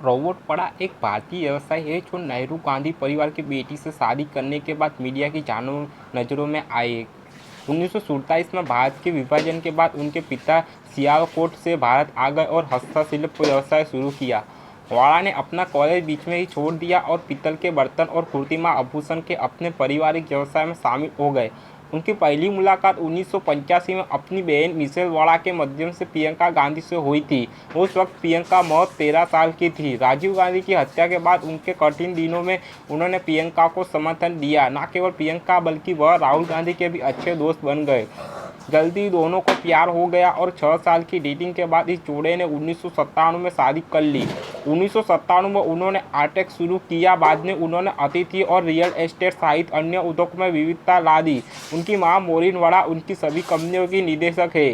Robert Vadra एक भारतीय व्यवसायी है जो नेहरू गांधी परिवार की बेटी से शादी करने के बाद मीडिया की नज़रों में आए। 1947 में भारत के विभाजन के बाद उनके पिता सियालकोट से भारत आ गए और हस्तशिल्प व्यवसाय शुरू किया। वाड्रा ने अपना कॉलेज बीच में ही छोड़ दिया और पीतल के बर्तन और कृत्रिम आभूषण के अपने पारिवारिक व्यवसाय में शामिल हो गए। उनकी पहली मुलाकात 1985 में अपनी बहन मिशेल वाड्रा के माध्यम से प्रियंका गांधी से हुई थी। उस वक्त प्रियंका महज 13 साल की थी। राजीव गांधी की हत्या के बाद उनके कठिन दिनों में उन्होंने प्रियंका को समर्थन दिया। न केवल प्रियंका बल्कि वह राहुल गांधी के भी अच्छे दोस्त बन गए। जल्दी दोनों को प्यार हो गया और 6 साल की डेटिंग के बाद इस जोड़े ने 1997 में शादी कर ली। 1997 में उन्होंने आर्टेक्स शुरू किया। बाद में उन्होंने अतिथि और रियल एस्टेट सहित अन्य उद्योगों में विविधता ला दी। उनकी मां मोरिन वाड्रा उनकी सभी कंपनियों की निदेशक है।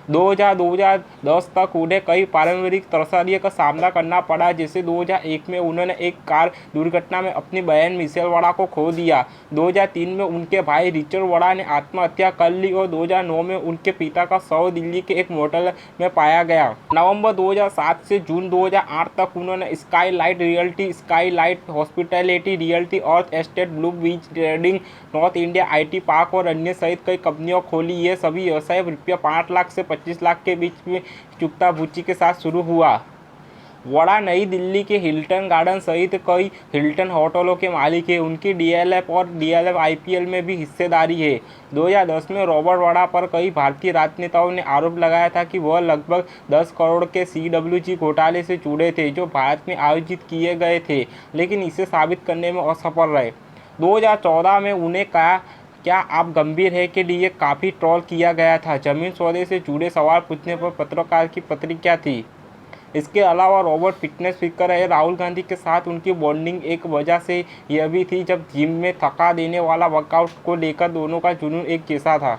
2010 तक उन्हें कई पारिवारिक त्रसदियों का सामना करना पड़ा, जैसे 2001 में उन्होंने एक कार दुर्घटना में अपनी बहन मिशेल वाड्रा को खो दिया। 2003 में उनके भाई रिचर्ड वाड्रा ने आत्महत्या कर ली और 2009 में उनके पिता का शव दिल्ली के एक मोटल में पाया गया। नवंबर 2007 से जून 2008 तक उन्होंने Skylight realty, Skylight hospitality realty, earth estate, blue beach trading, north India IT park और अन्य सहित कई कंपनियां खोली। ये सभी व्यवसाय रुपये 5 लाख से 25 लाख के बीच में चुकता भूची के साथ शुरू हुआ। वाड्रा नई दिल्ली के हिल्टन गार्डन सहित कई हिल्टन होटलों के मालिक हैं। उनकी डीएलएफ और डीएलएफ आईपीएल में भी हिस्सेदारी है। 2010 में रॉबर्ट वाड्रा पर कई भारतीय राजनेताओं ने आरोप लगाया था कि वह लगभग 10 करोड़ के सीडब्ल्यूजी घोटाले से जुड़े थे, जो भारत में आयोजित किए गए थे, लेकिन इसे साबित करने में असफल रहे। 2014 में उन्हें कहा क्या आप गंभीर है के लिए काफ़ी ट्रोल किया गया था। जमीन सौदे से जुड़े सवाल पूछने पर पत्रकार की प्रतिक्रिया थी। इसके अलावा रॉबर्ट फिटनेस फ्रीकर है। राहुल गांधी के साथ उनकी बॉन्डिंग एक वजह से यह भी थी जब जिम में थका देने वाला वर्कआउट को लेकर दोनों का जुनून एक जैसा था।